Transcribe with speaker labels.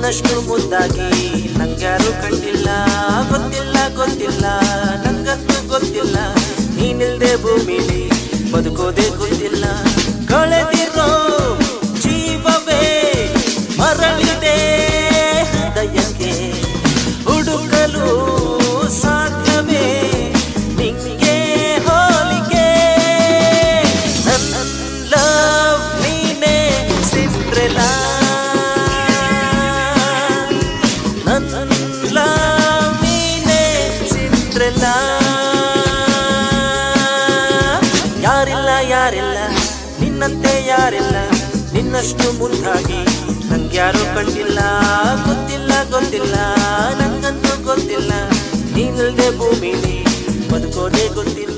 Speaker 1: ನಿನ್ನಷ್ಟು ಮುದ್ದಾಗಿ ನಂಗ್ಯಾರು ಕಂಡಿಲ್ಲ. ಗೊತ್ತಿಲ್ಲ ಗೊತ್ತಿಲ್ಲ ನಂಗಂತೂ ಗೊತ್ತಿಲ್ಲ, ನೀನಿಲ್ದೆ ಭೂಮಿಲಿ ಬದುಕೋದೇ ಗೊತ್ತಿಲ್ಲ. ಕಳೆದಿರೋ ಜೀವವೇ ಮರಳಿದೆ ಹೃದಯಕ್ಕೆ, ಹುಡುಕಲು ಸಾಧ್ಯವೇ ನಿಂಗೆ ಹೋಲಿಕೆ. ನನ್ನ ಲವ್ ನೀನೆ ಸಿಂಡ್ರೆಲಾ, ನನ್ನ ಲವ್ ನೀನೆ ಸಿಂಡ್ರೆಲಾ. ಯಾರಿಲ್ಲ ಯಾರಿಲ್ಲ ನಿನ್ನಂತೆ ಯಾರಿಲ್ಲ, ನಿನ್ನಷ್ಟು ಮುದ್ದಾಗಿ ನಂಗ್ಯಾರು ಕಂಡಿಲ್ಲ. ಗೊತ್ತಿಲ್ಲ ಗೊತ್ತಿಲ್ಲ ನಂಗಂತೂ ಗೊತ್ತಿಲ್ಲ, ನೀನಿಲ್ದೆ ಭೂಮಿಲಿ ಬದುಕೋದೇ ಗೊತ್ತಿಲ್ಲ.